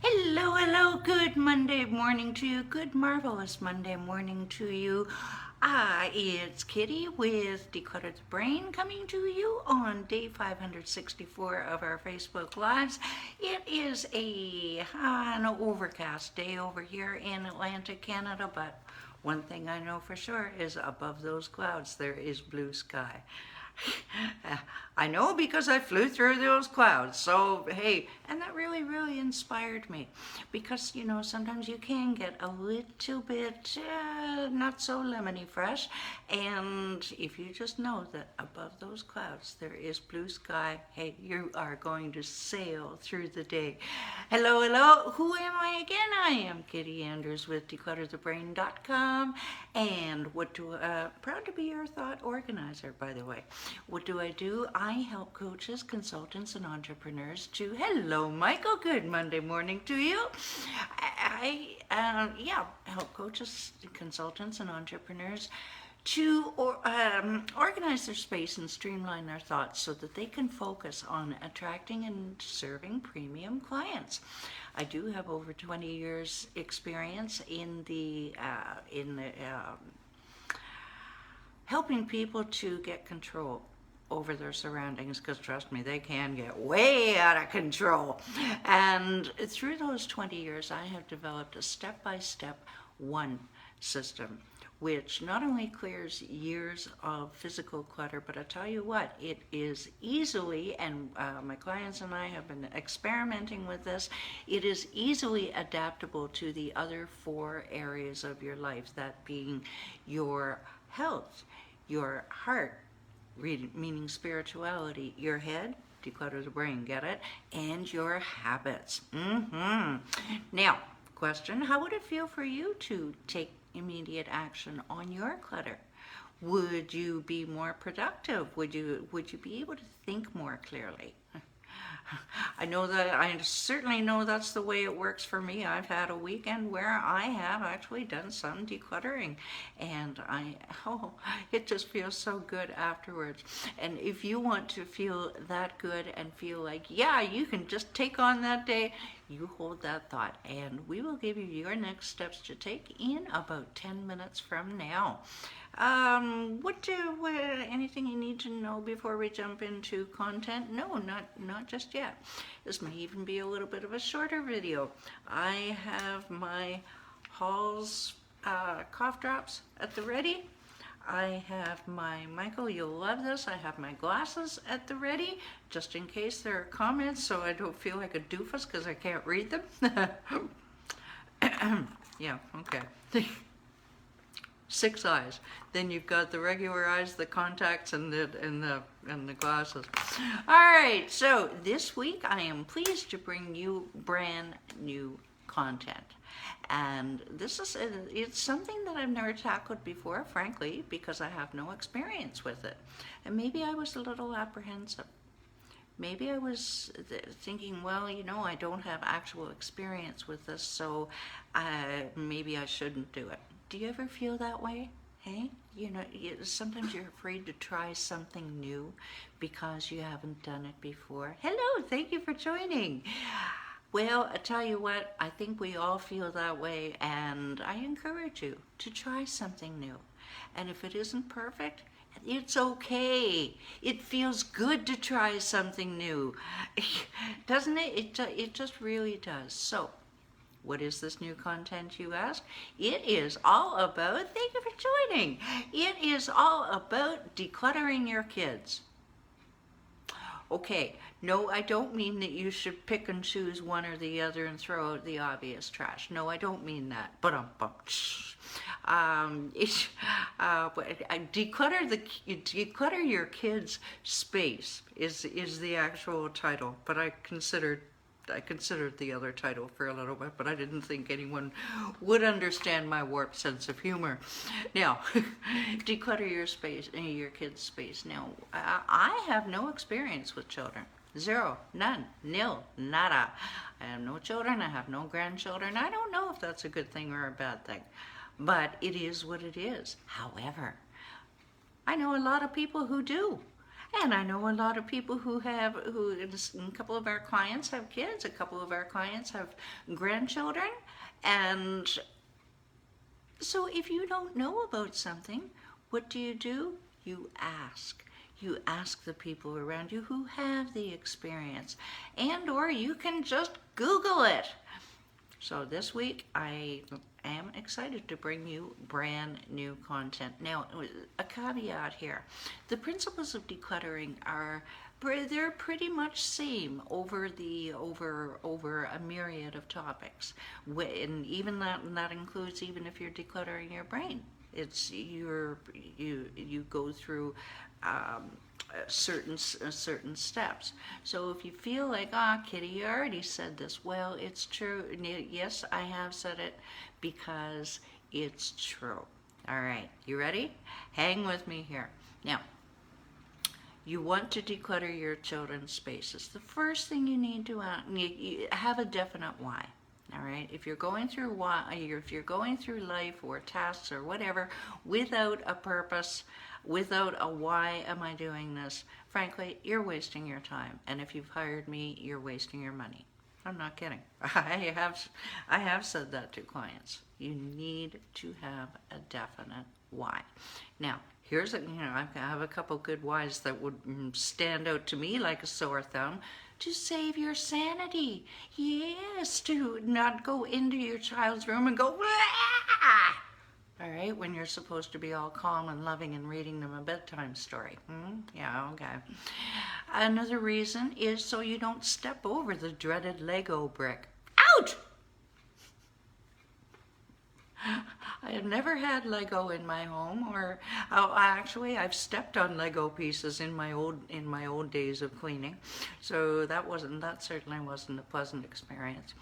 Hello, hello, good Monday morning to you. Good, marvelous Monday morning to you. It's Kitty with Declutter the Brain coming to you on day 564 of our Facebook Lives. It is an overcast day over here in Atlantic Canada, but one thing I know for sure is above those clouds there is blue sky. I know because I flew through those clouds. So, hey, and that really, really inspired me because, sometimes you can get a little bit not so lemony fresh. And if you just know that above those clouds there is blue sky, hey, you are going to sail through the day. Hello, hello. Who am I again? I am Kitty Andrews with declutterthebrain.com. And proud to be your thought organizer, by the way. What do I do? I help coaches, consultants, and entrepreneurs to, hello, Michael, good Monday morning to you. I help coaches, consultants, and entrepreneurs to organize their space and streamline their thoughts so that they can focus on attracting and serving premium clients. I do have over 20 years experience in the helping people to get control over their surroundings, because trust me, they can get way out of control. And through those 20 years, I have developed a step-by-step one system, which not only clears years of physical clutter, but I tell you what, it is easily, and my clients and I have been experimenting with this, it is easily adaptable to the other 4 areas of your life, that being your health, your heart, meaning spirituality, your head, declutter the brain, get it, and your habits. Now, question, how would it feel for you to take immediate action on your clutter? Would you be more productive? Would you be able to think more clearly? I certainly know that's the way it works for me. I've had a weekend where I have actually done some decluttering, and it just feels so good afterwards. And if you want to feel that good and feel like, yeah, you can just take on that day, you hold that thought, and we will give you your next steps to take in about 10 minutes from now. Anything you need to know before we jump into content? No, not just yet. This may even be a little bit of a shorter video. I have my Hall's cough drops at the ready. I have my, Michael, you'll love this, I have my glasses at the ready, just in case there are comments, so I don't feel like a doofus because I can't read them. Yeah, okay. 6 eyes. Then you've got the regular eyes, the contacts, and the glasses. All right, so this week I am pleased to bring you brand new content. And it's something that I've never tackled before, frankly, because I have no experience with it. And maybe I was a little apprehensive. Maybe I was thinking, well, I don't have actual experience with this, so maybe I shouldn't do it. Do you ever feel that way? Hey, sometimes you're afraid to try something new because you haven't done it before. Hello, thank you for joining. Well, I tell you what, I think we all feel that way, and I encourage you to try something new. And if it isn't perfect, it's okay. It feels good to try something new. Doesn't it? It just really does. So, what is this new content, you ask? It is all about, thank you for joining, it is all about decluttering your kids. Okay, no, I don't mean that you should pick and choose one or the other and throw out the obvious trash. No, I don't mean that. But declutter your kids' space is the actual title. But I considered the other title for a little bit, but I didn't think anyone would understand my warped sense of humor. Now, declutter your kids' space. Now, I have no experience with children. Zero, none, nil, nada. I have no children, I have no grandchildren. I don't know if that's a good thing or a bad thing, but it is what it is. However, I know a lot of people who do. And I know a lot of people a couple of our clients have kids, a couple of our clients have grandchildren. And so if you don't know about something, what do? You ask. You ask the people around you who have the experience. And or you can just Google it. So this week I am excited to bring you brand new content. Now, a caveat here. The principles of decluttering they're pretty much same over a myriad of topics. And even that includes even if you're decluttering your brain. It's you go through certain steps. So if you feel like, Kitti, you already said this, well, it's true. Yes, I have said it because it's true. All right, you ready? Hang with me here. Now, you want to declutter your children's spaces. The first thing you need to you have a definite why. All right. If you're going through life or tasks or whatever without a purpose, without a why am I doing this, frankly, you're wasting your time. And if you've hired me, you're wasting your money. I'm not kidding. I have said that to clients. You need to have a definite why. Now, I have a couple good whys that would stand out to me like a sore thumb. To save your sanity. Yes, to not go into your child's room and go, "Wah!" All right, when you're supposed to be all calm and loving and reading them a bedtime story. Yeah, okay. Another reason is so you don't step over the dreaded Lego brick. Ouch! I have never had Lego in my home, actually I've stepped on Lego pieces in my old days of cleaning, so that certainly wasn't a pleasant experience.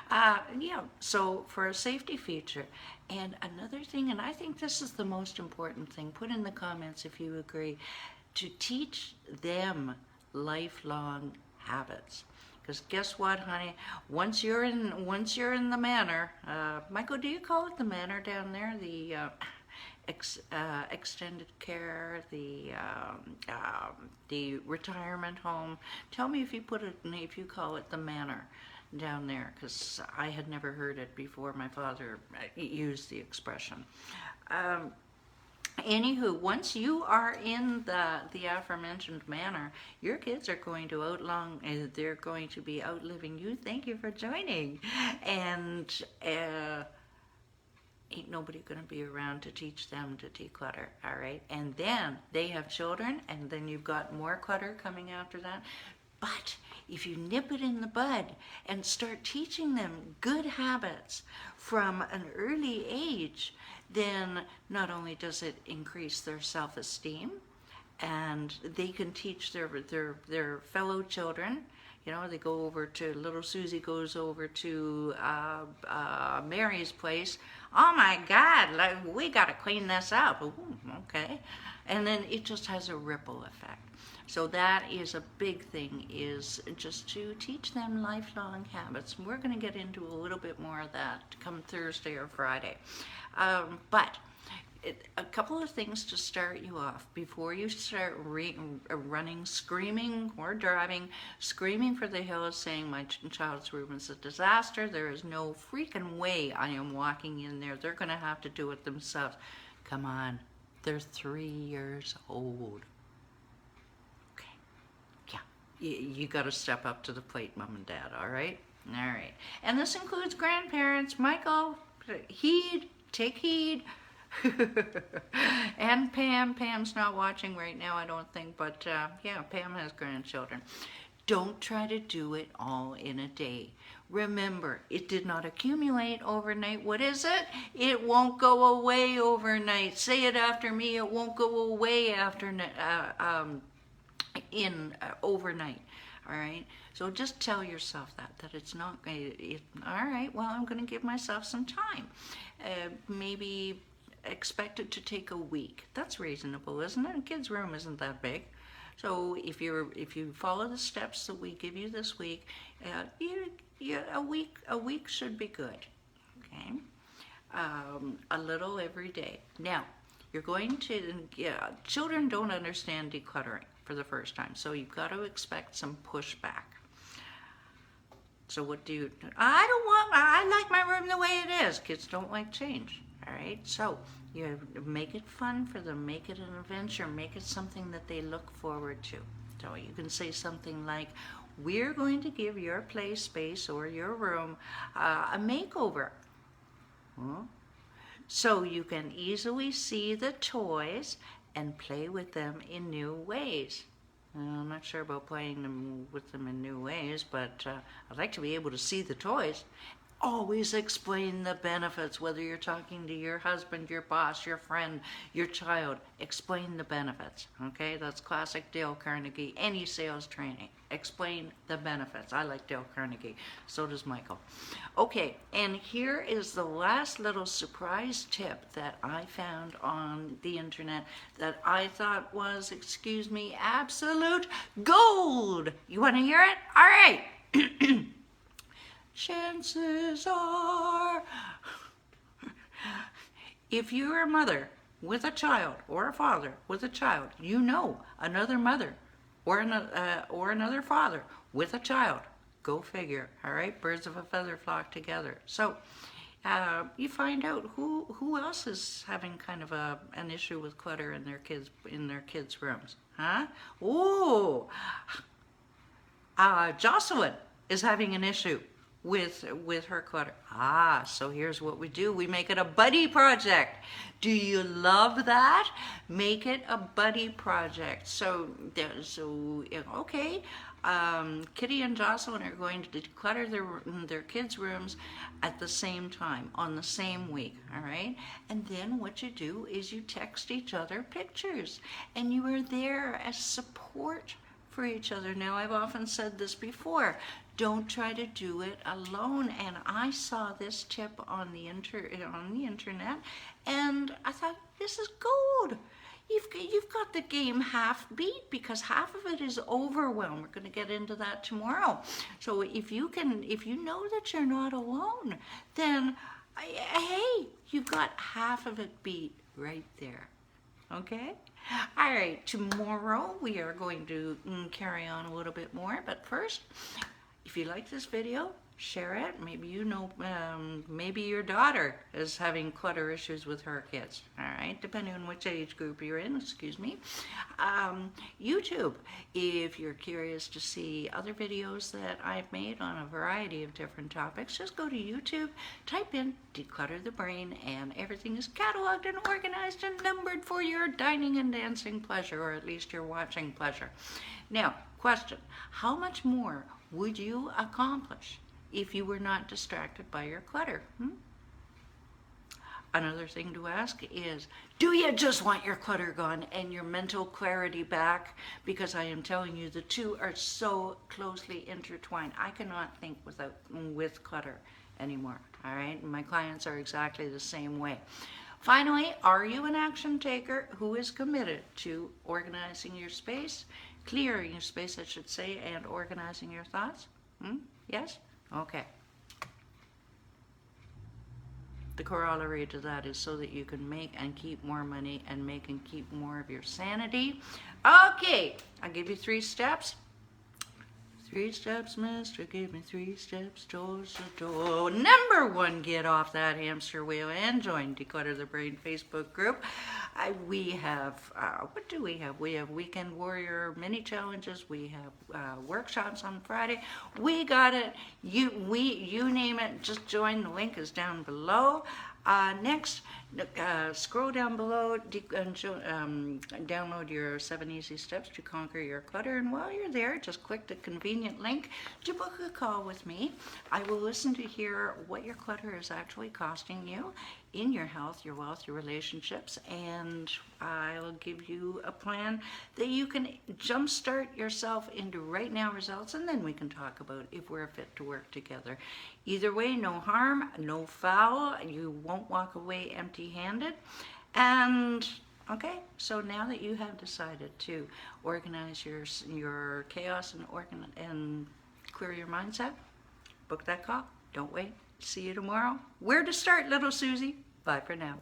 Yeah, so for a safety feature. And another thing, and I think this is the most important thing, put in the comments if you agree, to teach them lifelong habits. Because guess what, honey? Once you're in the manor, Michael, do you call it the manor down there? The extended care, the retirement home. Tell me if you call it the manor down there, because I had never heard it before my father used the expression. Anywho, once you are in the aforementioned manor, your kids are going to they're going to be outliving you. Thank you for joining. And ain't nobody going to be around to teach them to declutter, all right? And then they have children, and then you've got more clutter coming after that. But if you nip it in the bud and start teaching them good habits from an early age, then not only does it increase their self-esteem, and they can teach their fellow children. They go over to, little Susie goes over to Mary's place. Oh my God, we got to clean this up. Ooh, okay. And then it just has a ripple effect. So that is a big thing, is just to teach them lifelong habits. We're going to get into a little bit more of that come Thursday or Friday. But a couple of things to start you off before you start running, screaming or driving, screaming for the hills, saying my child's room is a disaster. There is no freaking way I am walking in there. They're going to have to do it themselves. Come on, they're 3 years old. You got to step up to the plate, Mom and Dad, all right? All right. And this includes grandparents. Michael, take heed. And Pam. Pam's not watching right now, I don't think, but yeah, Pam has grandchildren. Don't try to do it all in a day. Remember, it did not accumulate overnight. What is it? It won't go away overnight. Say it after me. It won't go away overnight. All right, so just tell yourself that it's not all right, well, I'm going to give myself some time. Maybe expect it to take a week. That's reasonable, isn't it? A kid's room isn't that big. So if you follow the steps that we give you this week, a week should be good. Okay, a little every day. Now, you're going to children don't understand decluttering. for the first time. So you've got to expect some pushback. So what do you, I like my room the way it is. Kids don't like change, all right? So you make it fun for them, make it an adventure, make it something that they look forward to. So you can say something like, we're going to give your play space or your room a makeover. Huh? So you can easily see the toys and play with them in new ways. I'm not sure about playing with them in new ways, but I'd like to be able to see the toys. Always explain the benefits, whether you're talking to your husband, your boss, your friend, your child. Explain the benefits, okay? That's classic Dale Carnegie, any sales training. Explain the benefits. I like Dale Carnegie. So does Michael. Okay, and here is the last little surprise tip that I found on the internet that I thought was, excuse me, absolute gold. You want to hear it? All right. Chances are, if you're a mother with a child or a father with a child, you know another mother or another father with a child. Go figure, all right? Birds of a feather flock together. So you find out who else is having kind of an issue with clutter in their kids' rooms, huh? Ooh, Jocelyn is having an issue with her clutter. So here's what we do. We make it a buddy project. Do you love that? Make it a buddy project. So okay, Kitti and Jocelyn are going to declutter their kids' rooms at the same time, on the same week, all right? And then what you do is you text each other pictures, and you are there as support for each other. Now, I've often said this before, don't try to do it alone. And I saw this tip on the internet, and I thought, this is gold. You've got the game half beat, because half of it is overwhelm. We're going to get into that tomorrow. So if you know that you're not alone, then hey, you've got half of it beat right there. Okay? All right, tomorrow we are going to carry on a little bit more, but first, if you like this video, share it. Maybe you know, maybe your daughter is having clutter issues with her kids, all right, depending on which age group you're in, excuse me. YouTube, if you're curious to see other videos that I've made on a variety of different topics, just go to YouTube, type in Declutter the Brain, and everything is cataloged and organized and numbered for your dining and dancing pleasure, or at least your watching pleasure. Now, question, how much more would you accomplish if you were not distracted by your clutter? Another thing to ask is, do you just want your clutter gone and your mental clarity back? Because I am telling you, the two are so closely intertwined. I cannot think with clutter anymore, all right? My clients are exactly the same way. Finally, are you an action taker who is committed to organizing your space, clearing your space, I should say, and organizing your thoughts? Yes? Okay. The corollary to that is so that you can make and keep more money and make and keep more of your sanity. Okay, I'll give you 3 steps. 3 steps, mister, give me 3 steps towards the door. Number 1, get off that hamster wheel and join Declutter the Brain Facebook group. We have, what do we have? We have Weekend Warrior mini challenges. We have workshops on Friday. We got it. You name it, just join. The link is down below. Next, scroll down below and download your 7 easy steps to conquer your clutter. And while you're there, just click the convenient link to book a call with me. I will listen to hear what your clutter is actually costing you in your health, your wealth, your relationships, and I'll give you a plan that you can jumpstart yourself into right now results, and then we can talk about if we're fit to work together. Either way, no harm, no foul. You won't walk away empty-handed. And okay, so now that you have decided to organize your chaos and clear your mindset, book that call. Don't wait. See you tomorrow. Where to start, little Susie? Bye for now.